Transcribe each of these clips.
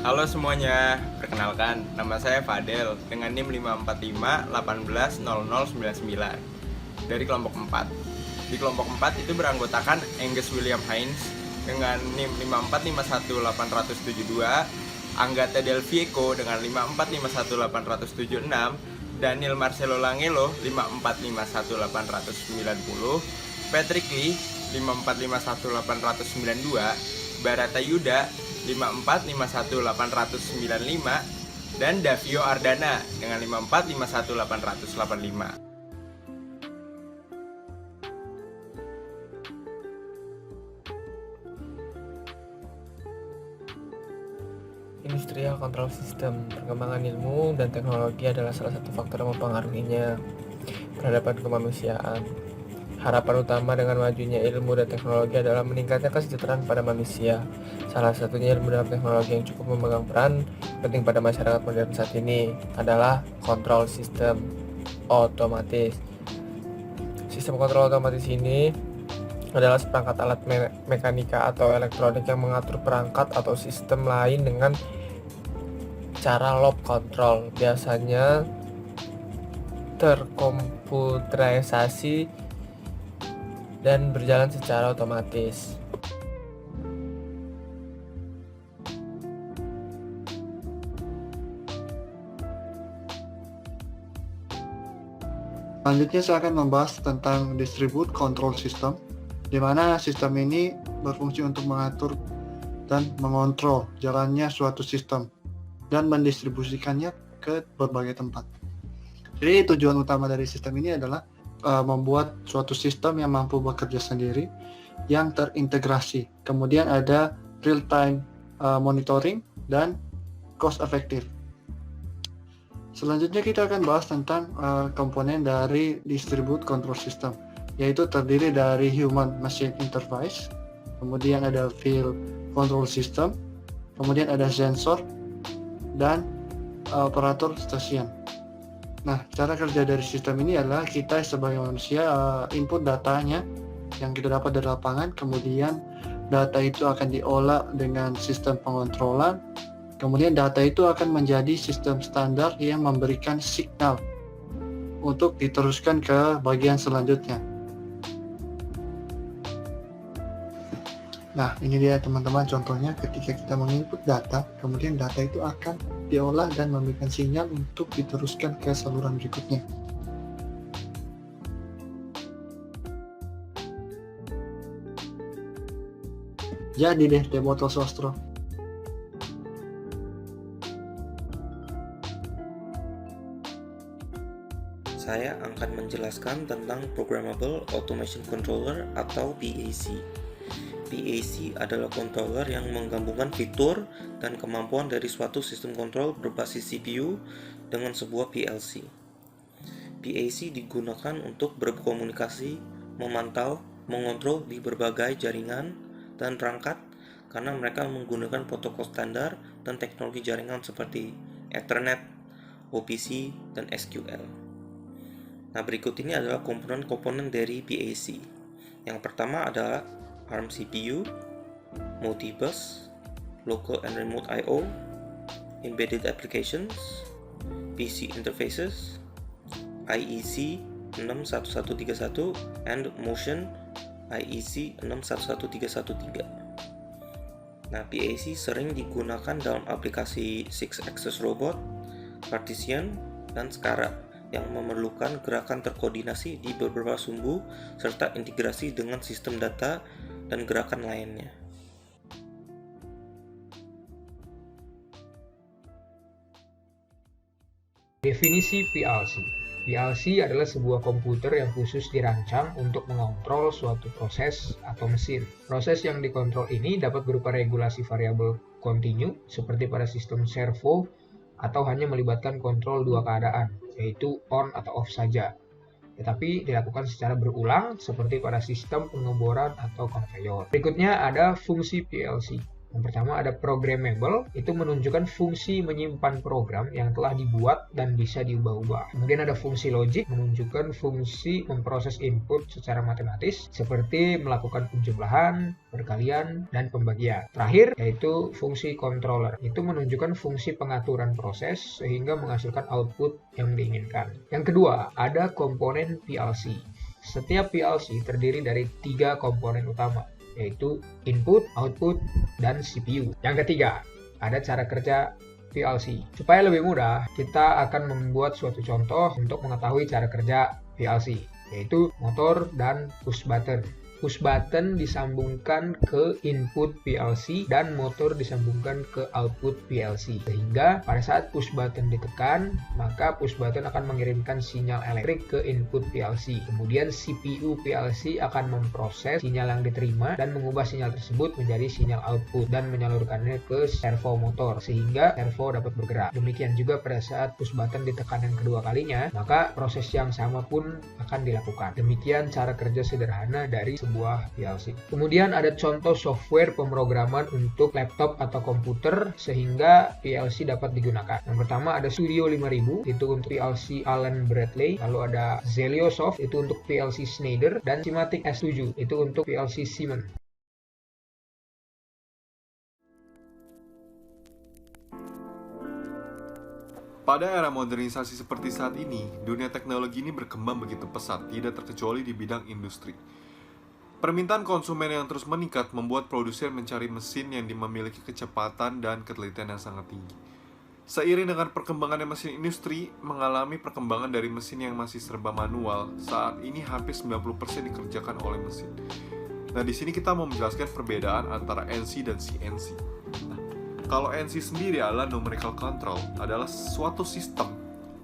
Halo semuanya, perkenalkan nama saya Fadel dengan NIM 54518100099 dari kelompok 4. Di kelompok 4 itu beranggotakan Angus William Hines dengan NIM 5451872, Anggata Del Vieco dengan 5451876, Daniel Marcelo Langelo 5451890, Patrick Lee 5451892, Barata Yuda 5451895, dan Davio Ardana dengan 5451885. Industrial Control System. Perkembangan ilmu dan teknologi adalah salah satu faktor yang mempengaruhinya peradaban kemanusiaan. Harapan utama dengan majunya ilmu dan teknologi adalah meningkatnya kesejahteraan pada manusia. Salah satunya ilmu dan teknologi yang cukup memegang peran penting pada masyarakat modern saat ini adalah kontrol sistem otomatis. Sistem kontrol otomatis ini adalah seperangkat alat mekanika atau elektronik yang mengatur perangkat atau sistem lain dengan cara loop control, biasanya terkomputerisasi dan berjalan secara otomatis. Selanjutnya saya akan membahas tentang Distribute Control System, di mana sistem ini berfungsi untuk mengatur dan mengontrol jalannya suatu sistem dan mendistribusikannya ke berbagai tempat. Jadi tujuan utama dari sistem ini adalah membuat suatu sistem yang mampu bekerja sendiri, yang terintegrasi. Kemudian ada real-time monitoring dan cost effective. Selanjutnya kita akan bahas tentang komponen dari Distribute Control System, yaitu terdiri dari Human Machine Interface, kemudian ada Field Control System, kemudian ada sensor, dan operator stasiun. Nah, cara kerja dari sistem ini adalah kita sebagai manusia input datanya yang kita dapat dari lapangan, kemudian data itu akan diolah dengan sistem pengontrolan, kemudian data itu akan menjadi sistem standar yang memberikan signal untuk diteruskan ke bagian selanjutnya. Nah, ini dia teman-teman contohnya ketika kita menginput data, kemudian data itu akan diolah dan memberikan sinyal untuk diteruskan ke saluran berikutnya. Jadi deh, botol sostro. Saya akan menjelaskan tentang Programmable Automation Controller atau PAC. PAC adalah controller yang menggabungkan fitur dan kemampuan dari suatu sistem kontrol berbasis CPU dengan sebuah PLC. PAC digunakan untuk berkomunikasi, memantau, mengontrol di berbagai jaringan dan perangkat karena mereka menggunakan protokol standar dan teknologi jaringan seperti Ethernet, OPC, dan SQL. Nah, berikut ini adalah komponen-komponen dari PAC. Yang pertama adalah ARM CPU, Multibus, Local and Remote I/O, Embedded Applications, PC Interfaces, IEC 61131, and Motion IEC 61113. Nah, PAC sering digunakan dalam aplikasi 6-axis robot, Cartesian, dan SCARA yang memerlukan gerakan terkoordinasi di beberapa sumbu serta integrasi dengan sistem data dan gerakan lainnya. Definisi PLC. PLC adalah sebuah komputer yang khusus dirancang untuk mengontrol suatu proses atau mesin. Proses yang dikontrol ini dapat berupa regulasi variabel kontinu seperti pada sistem servo atau hanya melibatkan kontrol dua keadaan, yaitu on atau off saja. Tetapi dilakukan secara berulang seperti pada sistem pengeboran atau konveyor. Berikutnya ada fungsi PLC. Yang pertama ada programmable, itu menunjukkan fungsi menyimpan program yang telah dibuat dan bisa diubah-ubah. Kemudian ada fungsi logic, menunjukkan fungsi memproses input secara matematis, seperti melakukan penjumlahan, perkalian, dan pembagian. Terakhir, yaitu fungsi controller, itu menunjukkan fungsi pengaturan proses sehingga menghasilkan output yang diinginkan. Yang kedua, ada komponen PLC. Setiap PLC terdiri dari 3 komponen utama, yaitu input, output, dan CPU. Yang ketiga, ada cara kerja PLC. Supaya lebih mudah, kita akan membuat suatu contoh untuk mengetahui cara kerja PLC, yaitu motor dan push button. Push button disambungkan ke input PLC dan motor disambungkan ke output PLC. Sehingga pada saat push button ditekan, maka push button akan mengirimkan sinyal elektrik ke input PLC. Kemudian CPU PLC akan memproses sinyal yang diterima dan mengubah sinyal tersebut menjadi sinyal output dan menyalurkannya ke servo motor sehingga servo dapat bergerak. Demikian juga pada saat push button ditekan yang kedua kalinya, maka proses yang sama pun akan dilakukan. Demikian cara kerja sederhana dari sebuah PLC. Kemudian ada contoh software pemrograman untuk laptop atau komputer sehingga PLC dapat digunakan. Yang pertama ada Studio 5000, itu untuk PLC Allen Bradley. Lalu ada Zeliosoft, itu untuk PLC Schneider. Dan Simatic S7, itu untuk PLC Siemens. Pada era modernisasi seperti saat ini, dunia teknologi ini berkembang begitu pesat, tidak terkecuali di bidang industri. Permintaan konsumen yang terus meningkat membuat produsen mencari mesin yang memiliki kecepatan dan ketelitian yang sangat tinggi. Seiring dengan perkembangan mesin industri mengalami perkembangan dari mesin yang masih serba manual, saat ini hampir 90% dikerjakan oleh mesin. Nah, di sini kita mau menjelaskan perbedaan antara NC dan CNC. Nah, kalau NC sendiri adalah numerical control, adalah suatu sistem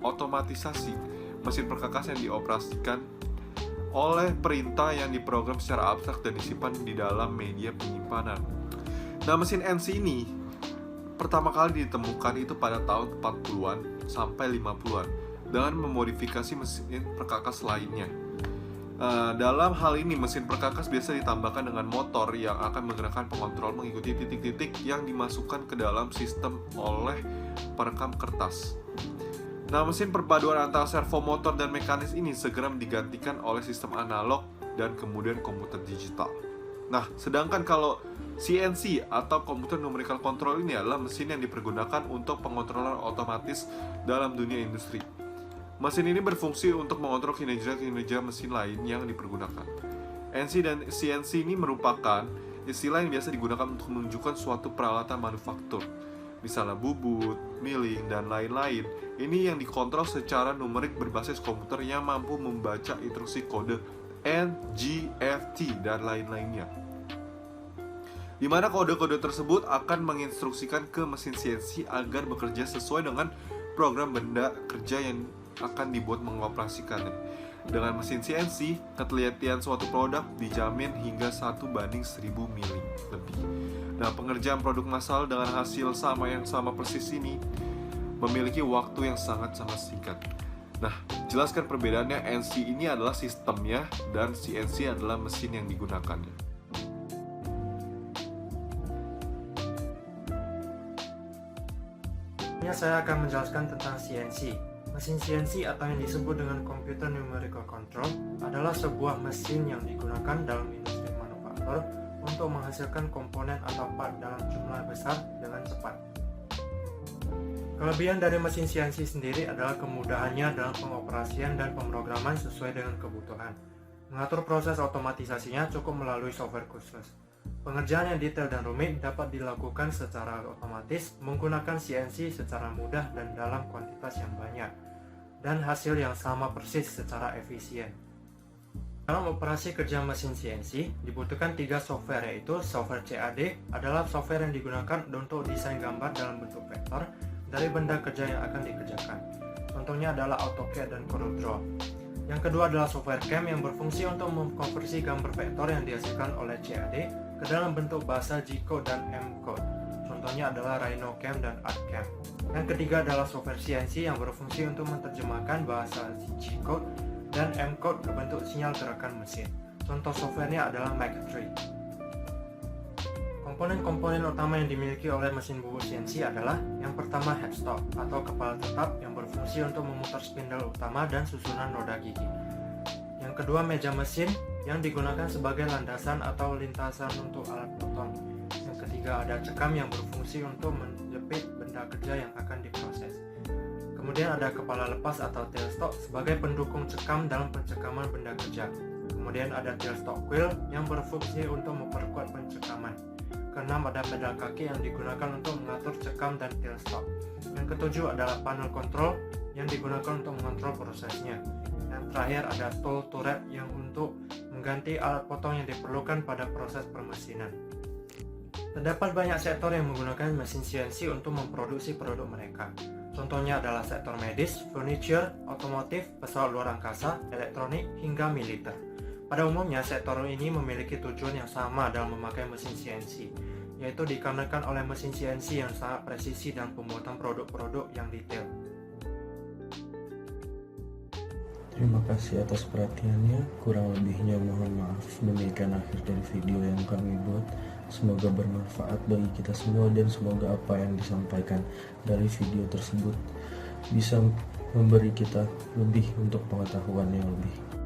otomatisasi mesin perkakas yang dioperasikan oleh perintah yang diprogram secara abstrak dan disimpan di dalam media penyimpanan. Nah, mesin NC ini pertama kali ditemukan itu pada tahun 40-an sampai 50-an dengan memodifikasi mesin perkakas lainnya. Dalam hal ini, mesin perkakas biasa ditambahkan dengan motor yang akan menggerakkan pengontrol mengikuti titik-titik yang dimasukkan ke dalam sistem oleh perekam kertas. Nah, mesin perpaduan antara servo motor dan mekanis ini segera digantikan oleh sistem analog dan kemudian komputer digital. Nah, sedangkan kalau CNC atau komputer numerical control ini adalah mesin yang dipergunakan untuk pengontrolan otomatis dalam dunia industri. Mesin ini berfungsi untuk mengontrol kinerja mesin lain yang dipergunakan. NC dan CNC ini merupakan istilah yang biasa digunakan untuk menunjukkan suatu peralatan manufaktur, misalnya bubut, milling, dan lain-lain. Ini yang dikontrol secara numerik berbasis komputer yang mampu membaca instruksi kode NGFT dan lain-lainnya, di mana kode-kode tersebut akan menginstruksikan ke mesin CNC agar bekerja sesuai dengan program benda kerja yang akan dibuat mengoperasikannya. Dengan mesin CNC, ketelitian suatu produk dijamin hingga 1:1000 mili lebih. Nah, pengerjaan produk massal dengan hasil sama persis ini memiliki waktu yang sangat-sangat singkat. Nah, jelaskan perbedaannya. NC ini adalah sistemnya dan CNC adalah mesin yang digunakannya. Saya akan menjelaskan tentang CNC. Mesin CNC atau yang disebut dengan Computer Numerical Control adalah sebuah mesin yang digunakan dalam industri manufaktur untuk menghasilkan komponen atau part dalam jumlah besar dengan cepat. Kelebihan dari mesin CNC sendiri adalah kemudahannya dalam pengoperasian dan pemrograman sesuai dengan kebutuhan. Mengatur proses otomatisasinya cukup melalui software khusus. Pengerjaan yang detail dan rumit dapat dilakukan secara otomatis menggunakan CNC secara mudah dan dalam kuantitas yang banyak, dan hasil yang sama persis secara efisien. Dalam operasi kerja mesin CNC dibutuhkan 3 software, yaitu software CAD adalah software yang digunakan untuk desain gambar dalam bentuk vektor dari benda kerja yang akan dikerjakan. Contohnya adalah AutoCAD dan CorelDRAW. Yang kedua adalah software CAM yang berfungsi untuk mengkonversi gambar vektor yang dihasilkan oleh CAD ke dalam bentuk bahasa G-code dan M-code. Contohnya adalah RhinoCam dan ArtCam. Yang ketiga adalah software CNC yang berfungsi untuk menerjemahkan bahasa G-code dan M-code ke bentuk sinyal gerakan mesin. Contoh softwarenya adalah Mach3. Komponen-komponen utama yang dimiliki oleh mesin bubut CNC adalah yang pertama headstock atau kepala tetap yang berfungsi untuk memutar spindle utama dan susunan roda gigi. Yang kedua meja mesin yang digunakan sebagai landasan atau lintasan untuk alat potong. Yang ketiga ada cekam yang berfungsi untuk menjepit benda kerja yang akan diproses. Kemudian ada kepala lepas atau tailstock sebagai pendukung cekam dalam pencekaman benda kerja. Kemudian ada tailstock wheel yang berfungsi untuk memperkuat pencekaman. Keenam ada pedal kaki yang digunakan untuk mengatur cekam dan tailstock. Yang ketujuh adalah panel kontrol yang digunakan untuk mengontrol prosesnya. Yang terakhir ada tool turret yang untuk mengganti alat potong yang diperlukan pada proses permesinan. Terdapat banyak sektor yang menggunakan mesin CNC untuk memproduksi produk mereka. Contohnya adalah sektor medis, furniture, otomotif, pesawat luar angkasa, elektronik, hingga militer. Pada umumnya, sektor ini memiliki tujuan yang sama dalam memakai mesin CNC, yaitu dikarenakan oleh mesin CNC yang sangat presisi dalam pembuatan produk-produk yang detail. Terima kasih atas perhatiannya. Kurang lebihnya mohon maaf. Demikian akhir dari video yang kami buat. Semoga bermanfaat bagi kita semua dan semoga apa yang disampaikan dari video tersebut bisa memberi kita lebih untuk pengetahuan yang lebih.